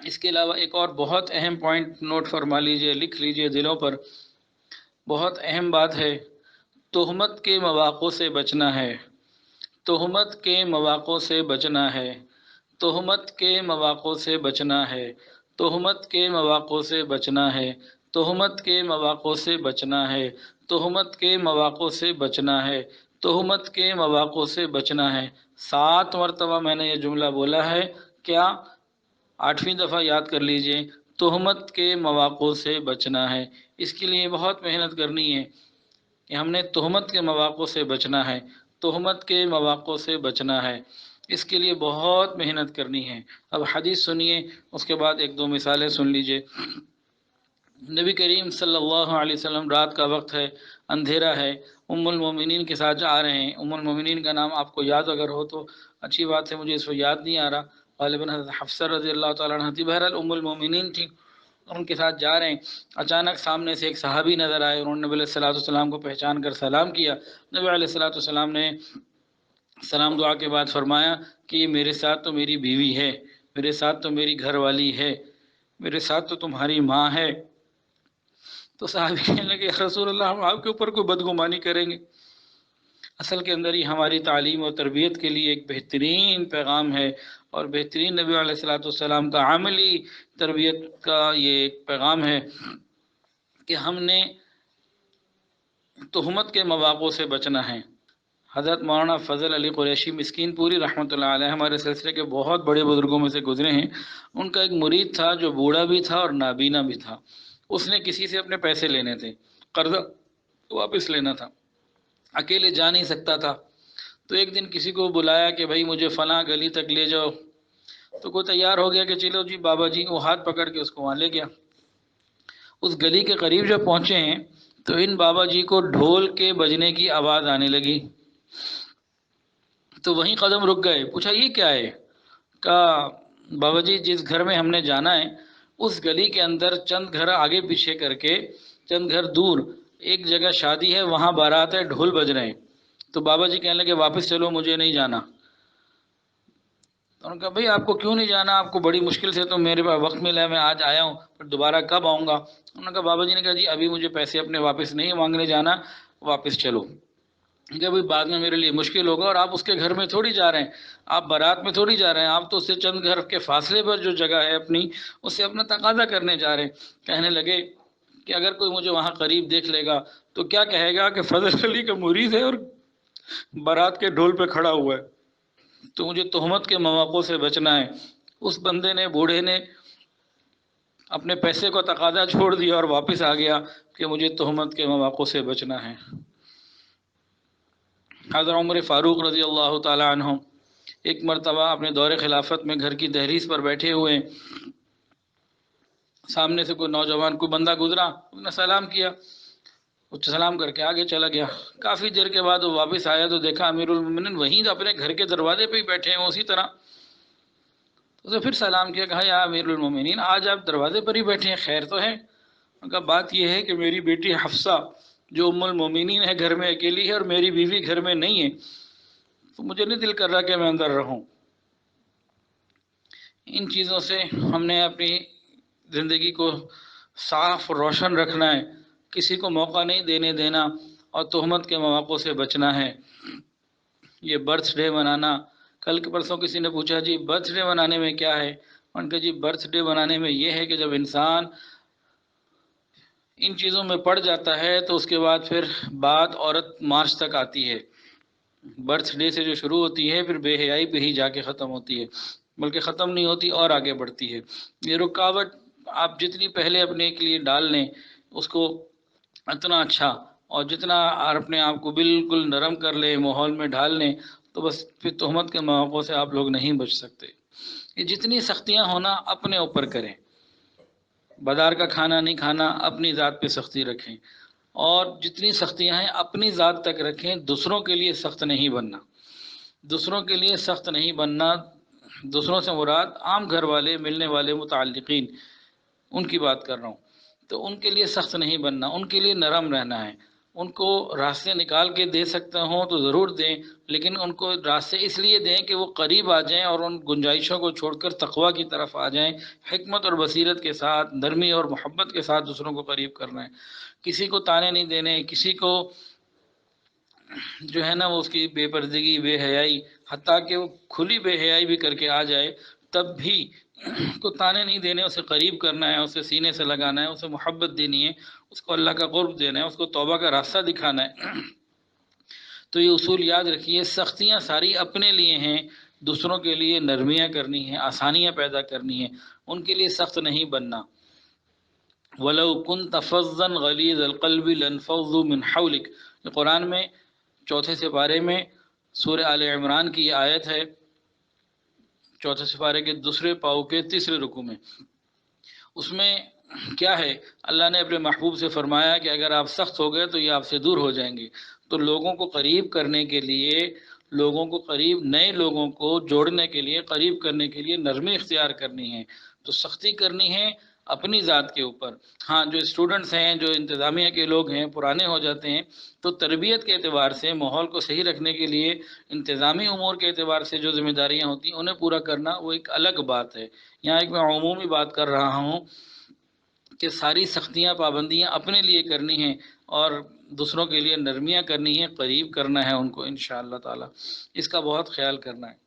اس کے علاوہ ایک اور بہت اہم پوائنٹ نوٹ فرما لیجئے، لکھ لیجئے دلوں پر، بہت اہم بات ہے، تہمت کے مواقع سے بچنا ہے، تہمت کے مواقع سے بچنا ہے، تہمت کے مواقع سے بچنا ہے، تہمت کے مواقع سے بچنا ہے، تہمت کے مواقع سے بچنا ہے، تہمت کے مواقع سے بچنا ہے، تہمت کے مواقع سے بچنا ہے۔ 7 مرتبہ میں نے یہ جملہ بولا ہے، کیا؟ 8ویں دفعہ یاد کر لیجئے، تہمت کے مواقع سے بچنا ہے۔ اس کے لیے بہت محنت کرنی ہے کہ ہم نے تہمت کے مواقع سے بچنا ہے، تہمت کے مواقع سے بچنا ہے، اس کے لیے بہت محنت کرنی ہے۔ اب حدیث سنیے، اس کے بعد ایک دو مثالیں سن لیجئے۔ نبی کریم صلی اللہ علیہ وسلم، رات کا وقت ہے، اندھیرا ہے، ام المومنین کے ساتھ جا رہے ہیں۔ ام المومنین کا نام آپ کو یاد اگر ہو تو اچھی بات ہے، مجھے اس کو یاد نہیں آ رہا، غالباً حضرت حفصہ رضی اللہ تعالیٰ عنہ تھی، بہرحال ام المومنین تھی، ان کے ساتھ جا رہے ہیں۔ اچانک سامنے سے ایک صحابی نظر آئے، انہوں نے نبی علیہ الصلوۃ والسلام کو پہچان کر سلام کیا۔ نبی علیہ الصلوۃ والسلام نے سلام دعا کے بعد فرمایا کہ یہ میرے ساتھ تو میری بیوی ہے، میرے ساتھ تو میری گھر والی ہے، میرے ساتھ تو تمہاری ماں ہے۔ تو صحابی کہنے لگے یا رسول اللہ، ہم آپ کے اوپر کوئی بدگمانی کریں گے؟ اصل کے اندر یہ ہماری تعلیم اور تربیت کے لیے ایک بہترین پیغام ہے، اور بہترین نبی علیہ الصلوۃ والسلام کا عملی تربیت کا یہ ایک پیغام ہے کہ ہم نے تہمت کے مواقع سے بچنا ہے۔ حضرت مولانا فضل علی قریشی مسکین پوری رحمۃ اللہ علیہ ہمارے سلسلے کے بہت بڑے بزرگوں میں سے گزرے ہیں۔ ان کا ایک مرید تھا جو بوڑھا بھی تھا اور نابینا بھی تھا۔ اس نے کسی سے اپنے پیسے لینے تھے، قرضہ واپس لینا تھا، اکیلے جا نہیں سکتا تھا، تو ایک دن کسی کو بلایا کہ بھائی مجھے فلاں گلی تک لے جاؤ، تو کوئی تیار ہو گیا کہ چلو جی بابا جی، وہ ہاتھ پکڑ کے اس کو وہاں لے گیا۔ اس گلی کے قریب جب پہنچے ہیں تو ان بابا جی کو ڈھول کے بجنے کی آواز آنے لگی، تو وہیں قدم رک گئے۔ پوچھا یہ کیا ہے؟ کہا بابا جی جس گھر میں ہم نے جانا ہے اس گلی کے اندر چند گھر آگے پیچھے کر کے، چند گھر دور ایک جگہ شادی ہے، وہاں بارات ہے، ڈھول بج رہے ہیں۔ تو بابا جی کہنے لگے واپس چلو، مجھے نہیں جانا۔ تو انہوں نے کہا بھئی آپ کو کیوں نہیں جانا؟ آپ کو بڑی مشکل سے تو میرے پاس وقت ملا ہے، میں آج آیا ہوں، پھر دوبارہ کب آؤں گا؟ انہوں نے کہا بابا جی نے کہا جی ابھی مجھے پیسے اپنے واپس نہیں مانگنے جانا، واپس چلو، کہ بھئی بعد میں میرے لیے مشکل ہوگا، اور آپ اس کے گھر میں تھوڑی جا رہے ہیں، آپ بارات میں تھوڑی جا رہے ہیں، آپ تو اس سے چند گھر کے فاصلے پر جو جگہ ہے اپنی، اس سے اپنا تقاضا کرنے جا رہے ہیں۔ کہنے لگے کہ اگر کوئی مجھے وہاں قریب دیکھ لے گا تو کیا کہے گا کہ فضل علی کا مرید ہے اور بارات کے ڈھول پہ کھڑا ہوا ہے۔ تو مجھے تہمت کے مواقع سے بچنا ہے۔ اس بندے نے، بوڑھے نے، اپنے پیسے کو تقاضا چھوڑ دیا اور واپس آ گیا کہ مجھے تہمت کے مواقع سے بچنا ہے۔ حضرت عمر فاروق رضی اللہ تعالی عنہ ایک مرتبہ اپنے دور خلافت میں گھر کی دہلیز پر بیٹھے ہوئے، سامنے سے کوئی نوجوان، کوئی بندہ گزرا، اس نے سلام کیا، کچھ سلام کر کے آگے چلا گیا۔ کافی دیر کے بعد وہ واپس آیا تو دیکھا امیر المومنین وہیں اپنے گھر کے دروازے پہ ہی بیٹھے ہیں اسی طرح۔ اسے پھر سلام کیا، کہا یا امیر المومنین آج آپ دروازے پر ہی بیٹھے ہیں، خیر تو ہے؟ ان کا بات یہ ہے کہ میری بیٹی حفصہ جو ام المومنین ہے گھر میں اکیلی ہے، اور میری بیوی گھر میں نہیں ہے، تو مجھے نہیں دل کر رہا کہ میں اندر رہوں۔ ان چیزوں سے ہم نے اپنی زندگی کو صاف روشن رکھنا ہے، کسی کو موقع نہیں دینے دینا، اور تہمت کے مواقع سے بچنا ہے۔ یہ برتھ ڈے منانا، کل کے پرسوں کسی نے پوچھا جی برتھ ڈے منانے میں کیا ہے؟ ان کا جی برتھ ڈے منانے میں یہ ہے کہ جب انسان ان چیزوں میں پڑ جاتا ہے تو اس کے بعد پھر بات عورت مارچ تک آتی ہے۔ برتھ ڈے سے جو شروع ہوتی ہے پھر بے حیائی پہ ہی جا کے ختم ہوتی ہے، بلکہ ختم نہیں ہوتی اور آگے بڑھتی ہے۔ یہ رکاوٹ آپ جتنی پہلے اپنے کے لیے ڈال لیں اس کو اتنا اچھا، اور جتنا اپنے آپ کو بالکل نرم کر لیں، ماحول میں ڈال لیں، تو بس پھر تہمت کے مواقع سے آپ لوگ نہیں بچ سکتے۔ یہ جتنی سختیاں ہونا اپنے اوپر کریں، بازار کا کھانا نہیں کھانا، اپنی ذات پہ سختی رکھیں، اور جتنی سختیاں ہیں اپنی ذات تک رکھیں، دوسروں کے لیے سخت نہیں بننا، دوسروں کے لیے سخت نہیں بننا۔ دوسروں سے مراد عام گھر والے، ملنے والے، متعلقین، ان کی بات کر رہا ہوں، تو ان کے لیے سخت نہیں بننا، ان کے لیے نرم رہنا ہے، ان کو راستے نکال کے دے سکتے ہوں تو ضرور دیں، لیکن ان کو راستے اس لیے دیں کہ وہ قریب آ جائیں اور ان گنجائشوں کو چھوڑ کر تقویٰ کی طرف آ جائیں، حکمت اور بصیرت کے ساتھ، نرمی اور محبت کے ساتھ دوسروں کو قریب کرنا ہے۔ کسی کو تانے نہیں دینے، کسی کو جو ہے نا وہ اس کی بے پردگی، بے حیائی، حتیٰ کہ وہ کھلی بے حیائی بھی کر کے آ جائے تب بھی کو تانے نہیں دینے، اسے قریب کرنا ہے، اسے سینے سے لگانا ہے، اسے محبت دینی ہے، اس کو اللہ کا قرب دینا ہے، اس کو توبہ کا راستہ دکھانا ہے۔ تو یہ اصول یاد رکھیے، سختیاں ساری اپنے لیے ہیں، دوسروں کے لیے نرمیاں کرنی ہیں، آسانیاں پیدا کرنی ہیں، ان کے لیے سخت نہیں بننا۔ وَلَوْ كُنْتَ فَظًّا غَلِيظَ الْقَلْبِ لَانفَضُّوا مِنْ حَوْلِكَ، یہ قرآن میں 4 سپارے میں سورہ آل عمران کی یہ آیت ہے، 4 سپارے کے 2 پاؤ کے 3 رکوع میں۔ اس میں کیا ہے، اللہ نے اپنے محبوب سے فرمایا کہ اگر آپ سخت ہو گئے تو یہ آپ سے دور ہو جائیں گے۔ تو لوگوں کو قریب کرنے کے لیے، لوگوں کو قریب، نئے لوگوں کو جوڑنے کے لیے، قریب کرنے کے لیے نرمی اختیار کرنی ہے، تو سختی کرنی ہے اپنی ذات کے اوپر۔ ہاں، جو اسٹوڈنٹس ہیں، جو انتظامیہ کے لوگ ہیں، پرانے ہو جاتے ہیں، تو تربیت کے اعتبار سے، ماحول کو صحیح رکھنے کے لیے، انتظامی امور کے اعتبار سے جو ذمہ داریاں ہوتی ہیں انہیں پورا کرنا وہ ایک الگ بات ہے۔ یہاں ایک میں عمومی بات کر رہا ہوں کہ ساری سختیاں، پابندیاں اپنے لیے کرنی ہیں اور دوسروں کے لیے نرمیاں کرنی ہیں، قریب کرنا ہے ان کو انشاءاللہ تعالی، اس کا بہت خیال کرنا ہے۔